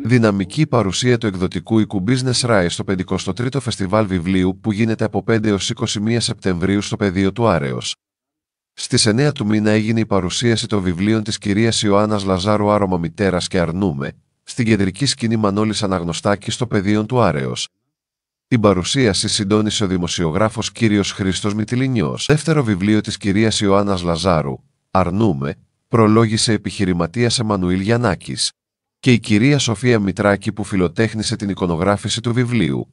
Δυναμική παρουσία του εκδοτικού οίκου Business Rise στο 53ο Φεστιβάλ Βιβλίου που γίνεται από 5 έως 21 Σεπτεμβρίου στο πεδίο του Άρεως. Στις 9 του μήνα έγινε η παρουσίαση των βιβλίων της κυρίας Ιωάννας Λαζάρου «Άρωμα μητέρας» και «Αρνούμε» στην κεντρική σκηνή Μανώλης Αναγνωστάκη στο πεδίο του Άρεως. Την παρουσίαση συντόνισε ο δημοσιογράφος κύριος Χρήστος Μητυλινιός. Δεύτερο βιβλίο της κυρίας Ιωάννας Λαζάρου, «Αρνούμε», προλόγησε επιχειρηματίας Εμμανουήλ Γιαννάκης και η κυρία Σοφία Μητράκη που φιλοτέχνησε την εικονογράφηση του βιβλίου.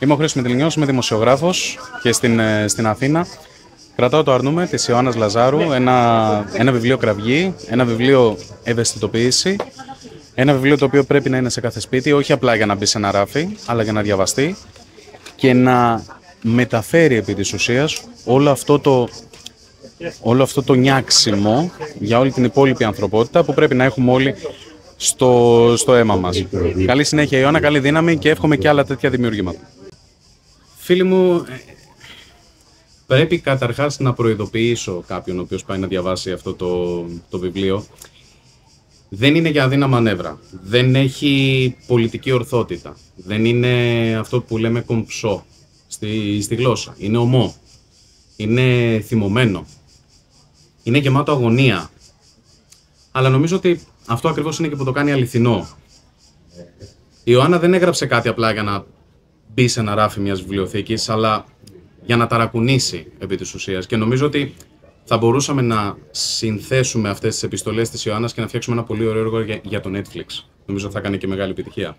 Είμαι ο Χρήστος Μητυλινιός, είμαι δημοσιογράφος και στην Αθήνα. Κρατάω το «Αρνούμε» της Ιωάννας Λαζάρου, ένα βιβλίο κραυγή, ένα βιβλίο ευαισθητοποίηση, ένα βιβλίο το οποίο πρέπει να είναι σε κάθε σπίτι, όχι απλά για να μπει σε ένα ράφι, αλλά για να διαβαστεί και να μεταφέρει επί της ουσίας όλο αυτό το νιάξιμο για όλη την υπόλοιπη ανθρωπότητα που πρέπει να έχουμε όλοι στο αίμα μας. Καλή συνέχεια Ιωάννα, καλή δύναμη και εύχομαι και άλλα τέτοια δημιουργήματα. Φίλοι μου, πρέπει καταρχάς να προειδοποιήσω κάποιον ο οποίος πάει να διαβάσει αυτό το βιβλίο. Δεν είναι για αδύναμα νεύρα, δεν έχει πολιτική ορθότητα, δεν είναι αυτό που λέμε κομψό στη γλώσσα, είναι ομό, είναι θυμωμένο, είναι γεμάτο αγωνία. Αλλά νομίζω ότι αυτό ακριβώς είναι και που το κάνει αληθινό. Η Ιωάννα δεν έγραψε κάτι απλά για να μπει σε ένα ράφι μιας βιβλιοθήκης, αλλά για να ταρακουνήσει επί της ουσίας. Και νομίζω ότι θα μπορούσαμε να συνθέσουμε αυτές τις επιστολές της Ιωάννας και να φτιάξουμε ένα πολύ ωραίο έργο για το Netflix. Νομίζω θα κάνει και μεγάλη επιτυχία.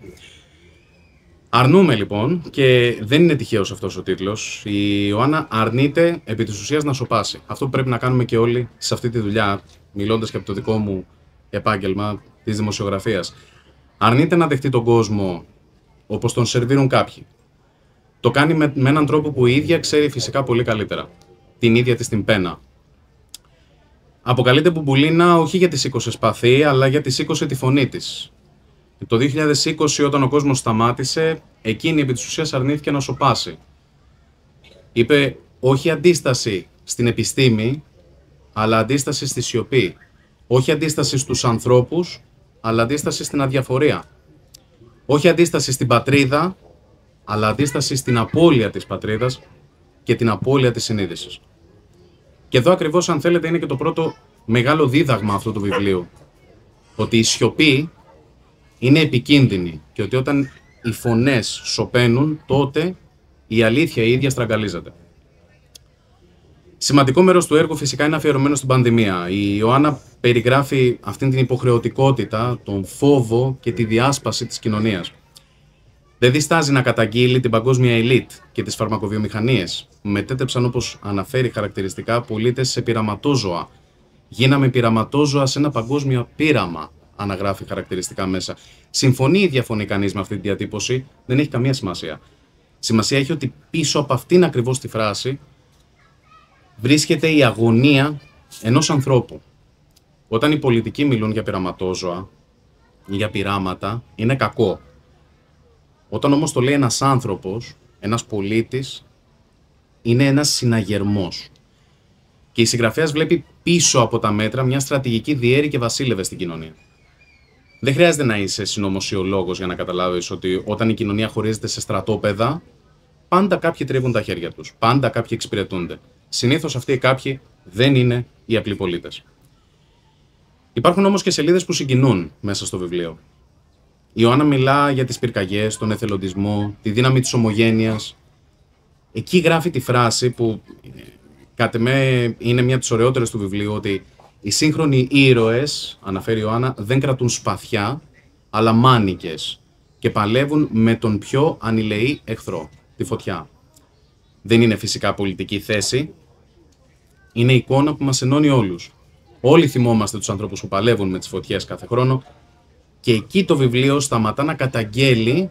Αρνούμε λοιπόν, και δεν είναι τυχαίος αυτός ο τίτλος. Η Ιωάννα αρνείται επί της ουσίας να σωπάσει. Αυτό που πρέπει να κάνουμε και όλοι σε αυτή τη δουλειά, μιλώντας και από το δικό μου επάγγελμα της δημοσιογραφίας. Αρνείται να δεχτεί τον κόσμο όπως τον σερβίρουν κάποιοι. Το κάνει με έναν τρόπο που η ίδια ξέρει φυσικά πολύ καλύτερα. Την ίδια της την πένα. Αποκαλείται Μπουμπουλίνα όχι γιατί σήκωσε σπαθί, αλλά γιατί σήκωσε τη φωνή της. Το 2020, όταν ο κόσμος σταμάτησε, εκείνη επί της ουσίας αρνήθηκε να σωπάσει. Είπε όχι αντίσταση στην επιστήμη, αλλά αντίσταση στη σιωπή. Όχι αντίσταση στους ανθρώπους, αλλά αντίσταση στην αδιαφορία. Όχι αντίσταση στην πατρίδα, αλλά αντίσταση στην απώλεια της πατρίδας και την απώλεια της συνείδησης. Και εδώ ακριβώς, αν θέλετε, είναι και το πρώτο μεγάλο δίδαγμα αυτού του βιβλίου. Ότι η σιωπή είναι επικίνδυνη και ότι όταν οι φωνές σωπαίνουν, τότε η αλήθεια η ίδια στραγγαλίζεται. Σημαντικό μέρος του έργου φυσικά είναι αφιερωμένο στην πανδημία. Η Ιωάννα περιγράφει αυτήν την υποχρεωτικότητα, τον φόβο και τη διάσπαση της κοινωνίας. Δεν διστάζει να καταγγείλει την παγκόσμια ελίτ και τις φαρμακοβιομηχανίες. Μετέτρεψαν, όπως αναφέρει χαρακτηριστικά, πολίτες σε πειραματόζωα. Γίναμε πειραματόζωα σε ένα παγκόσμιο πείραμα, αναγράφει χαρακτηριστικά μέσα. Συμφωνεί ή διαφωνεί κανείς με αυτή τη διατύπωση, δεν έχει καμία σημασία. Σημασία έχει ότι πίσω από αυτήν ακριβώς τη φράση βρίσκεται η αγωνία ενός ανθρώπου. Όταν οι πολιτικοί μιλούν για πειραματόζωα ή για πειράματα, είναι κακό. Όταν όμως το λέει ένας άνθρωπος, ένας πολίτης, είναι ένας συναγερμός. Και η συγγραφέας βλέπει πίσω από τα μέτρα μια στρατηγική διέρη και βασίλευε στην κοινωνία. Δεν χρειάζεται να είσαι συνωμοσιολόγος για να καταλάβεις ότι όταν η κοινωνία χωρίζεται σε στρατόπεδα, πάντα κάποιοι τρίβουν τα χέρια τους, πάντα κάποιοι εξυπηρετούνται. Συνήθως αυτοί οι κάποιοι δεν είναι οι απλοί πολίτες. Υπάρχουν όμως και σελίδες που συγκινούν μέσα στο βιβλίο. Η Ιωάννα μιλά για τις πυρκαγιές, τον εθελοντισμό, τη δύναμη της ομογένειας. Εκεί γράφει τη φράση που, κατ' εμέ, είναι μια από τις ωραιότερες του βιβλίου, ότι οι σύγχρονοι ήρωες, αναφέρει η Ιωάννα, δεν κρατούν σπαθιά, αλλά μάνικες και παλεύουν με τον πιο ανηλεή εχθρό, τη φωτιά. Δεν είναι φυσικά πολιτική θέση, είναι εικόνα που μας ενώνει όλους. Όλοι θυμόμαστε τους ανθρώπους που παλεύουν με τις φωτιές κάθε χρόνο και εκεί το βιβλίο σταματά να καταγγέλει,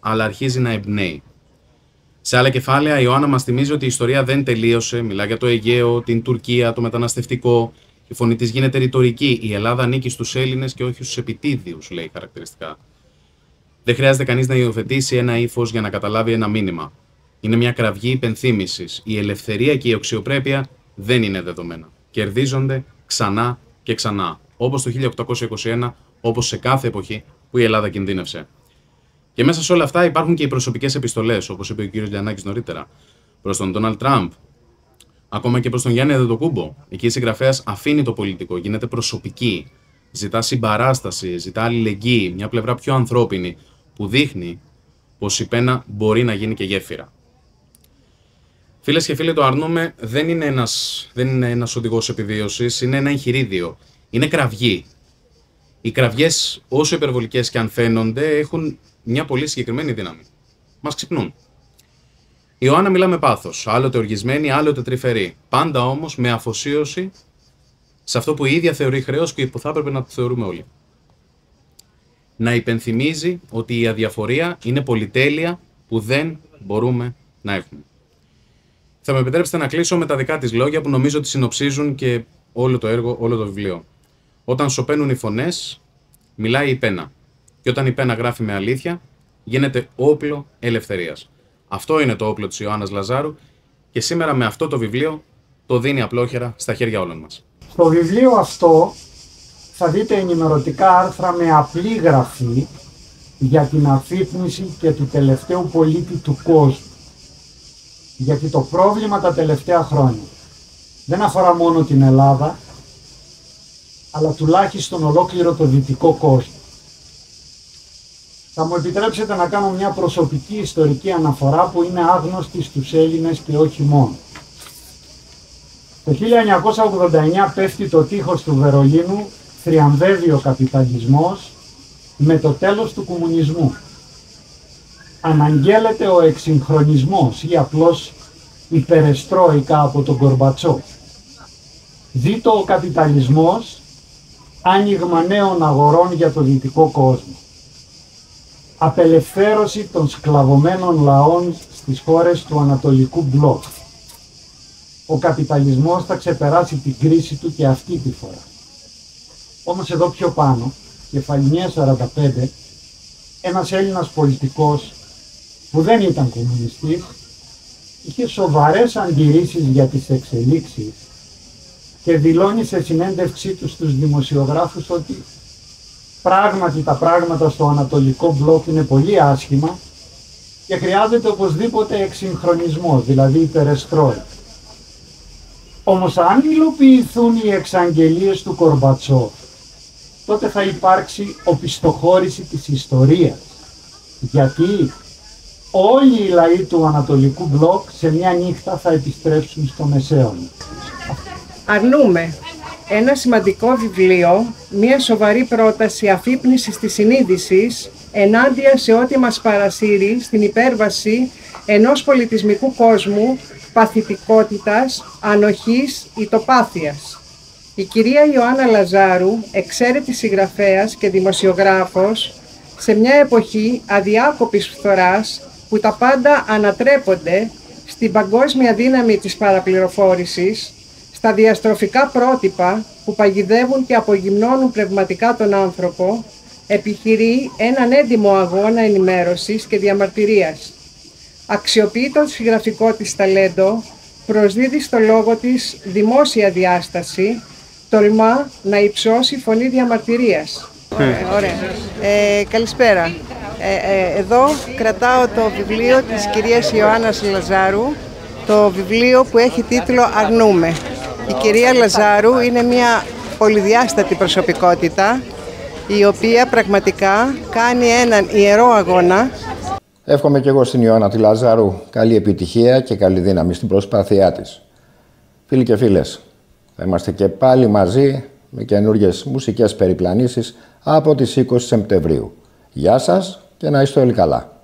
αλλά αρχίζει να εμπνέει. Σε άλλα κεφάλαια η Ιωάννα μας θυμίζει ότι η ιστορία δεν τελείωσε, μιλά για το Αιγαίο, την Τουρκία, το μεταναστευτικό, η φωνή της γίνεται ρητορική, η Ελλάδα ανήκει στους Έλληνες και όχι στους επιτίδιους, λέει χαρακτηριστικά. Δεν χρειάζεται κανείς να υιοθετήσει ένα ύφος για να καταλάβει ένα μήνυμα. Είναι μια κραυγή υπενθύμησης. Η ελευθερία και η αξιοπρέπεια δεν είναι δεδομένα. Κερδίζονται ξανά και ξανά. Όπως το 1821, όπως σε κάθε εποχή που η Ελλάδα κινδύνευσε. Και μέσα σε όλα αυτά υπάρχουν και οι προσωπικές επιστολές, όπως είπε ο κ. Λιαννάκης νωρίτερα, προς τον Ντόναλντ Τραμπ, ακόμα και προς τον Γιάννη Αντετοκούμπο. Εκεί η συγγραφέας αφήνει το πολιτικό, γίνεται προσωπική, ζητά συμπαράσταση, ζητά αλληλεγγύη, μια πλευρά πιο ανθρώπινη, που δείχνει πως η πένα μπορεί να γίνει και γέφυρα. Φίλες και φίλοι, το αρνούμε δεν είναι ένας οδηγός επιβίωσης, είναι ένα εγχειρίδιο. Είναι κραυγή. Οι κραυγές, όσο υπερβολικές και αν φαίνονται, έχουν μια πολύ συγκεκριμένη δύναμη. Μας ξυπνούν. Η Ιωάννα μιλά με πάθος, άλλοτε οργισμένη, άλλοτε τρυφερή. Πάντα όμως με αφοσίωση σε αυτό που η ίδια θεωρεί χρέος και που θα έπρεπε να το θεωρούμε όλοι. Να υπενθυμίζει ότι η αδιαφορία είναι πολυτέλεια που δεν μπορούμε να έχουμε. Θα με επιτρέψετε να κλείσω με τα δικά της λόγια που νομίζω ότι συνοψίζουν και όλο το έργο, όλο το βιβλίο. Όταν σωπαίνουν οι φωνές, μιλάει η πένα. Και όταν η πένα γράφει με αλήθεια, γίνεται όπλο ελευθερίας. Αυτό είναι το όπλο της Ιωάννας Λαζάρου και σήμερα με αυτό το βιβλίο το δίνει απλόχερα στα χέρια όλων μας. Στο βιβλίο αυτό θα δείτε ενημερωτικά άρθρα με απλή γραφή για την αφύπνιση και του τελευταίου πολίτη του κόσμου. Γιατί το πρόβλημα τα τελευταία χρόνια δεν αφορά μόνο την Ελλάδα, αλλά τουλάχιστον ολόκληρο το δυτικό κόσμο. Θα μου επιτρέψετε να κάνω μια προσωπική ιστορική αναφορά που είναι άγνωστη στους Έλληνες και όχι μόνο. Το 1989 πέφτει το τείχος του Βερολίνου, θριαμβεύει ο καπιταλισμός με το τέλος του κομμουνισμού. Αναγγέλλεται ο εξυγχρονισμός ή απλώς η περεστρόικα από τον Γκορμπατσόφ. Δίτο ο καπιταλισμός, άνοιγμα νέων αγορών για το δυτικό κόσμο. Απελευθέρωση των σκλαβωμένων λαών στις χώρες του Ανατολικού Μπλοκ. Ο καπιταλισμός θα ξεπεράσει την κρίση του και αυτή τη φορά. Όμως εδώ πιο πάνω, κεφαλινιά 45, ένας Έλληνας πολιτικός που δεν ήταν κομμουνιστής, είχε σοβαρές αντιρρήσεις για τις εξελίξεις και δηλώνει σε συνέντευξή του στους δημοσιογράφους ότι πράγματι τα πράγματα στο Ανατολικό Μπλοκ είναι πολύ άσχημα και χρειάζεται οπωσδήποτε εξυγχρονισμός, δηλαδή η περεστρόικα. Όμως αν υλοποιηθούν οι εξαγγελίες του Γκορμπατσόφ, τότε θα υπάρξει οπισθοχώρηση της ιστορίας. Γιατί όλοι οι λαοί του Ανατολικού Μπλοκ σε μια νύχτα θα επιστρέψουν στο Μεσαίωνα. Αρνούμε. Ένα σημαντικό βιβλίο, μια σοβαρή πρόταση αφύπνισης της συνείδησης ενάντια σε ό,τι μας παρασύρει στην υπέρβαση ενός πολιτισμικού κόσμου παθητικότητας, ανοχής, ητοπάθειας. Η κυρία Ιωάννα Λαζάρου, εξαίρετη συγγραφέας και δημοσιογράφος, σε μια εποχή αδιάκοπης φθοράς που τα πάντα ανατρέπονται στην παγκόσμια δύναμη της παραπληροφόρησης, στα διαστροφικά πρότυπα που παγιδεύουν και απογυμνώνουν πνευματικά τον άνθρωπο, επιχειρεί έναν έντιμο αγώνα ενημέρωσης και διαμαρτυρίας. Αξιοποιεί το συγγραφικό της ταλέντο, προσδίδει στο λόγο της δημόσια διάσταση, τολμά να υψώσει φωνή διαμαρτυρίας. Ωραία. Καλησπέρα. Εδώ κρατάω το βιβλίο της κυρίας Ιωάννας Λαζάρου, το βιβλίο που έχει τίτλο «Αρνούμε». Η κυρία Λαζάρου είναι μια πολυδιάστατη προσωπικότητα, η οποία πραγματικά κάνει έναν ιερό αγώνα. Εύχομαι και εγώ στην Ιωάννα τη Λαζάρου καλή επιτυχία και καλή δύναμη στην προσπάθειά της. Φίλοι και φίλες, θα είμαστε και πάλι μαζί με καινούργιες μουσικές περιπλανήσεις από τις 20 Σεπτεμβρίου. Γεια σας και να είστε όλοι καλά.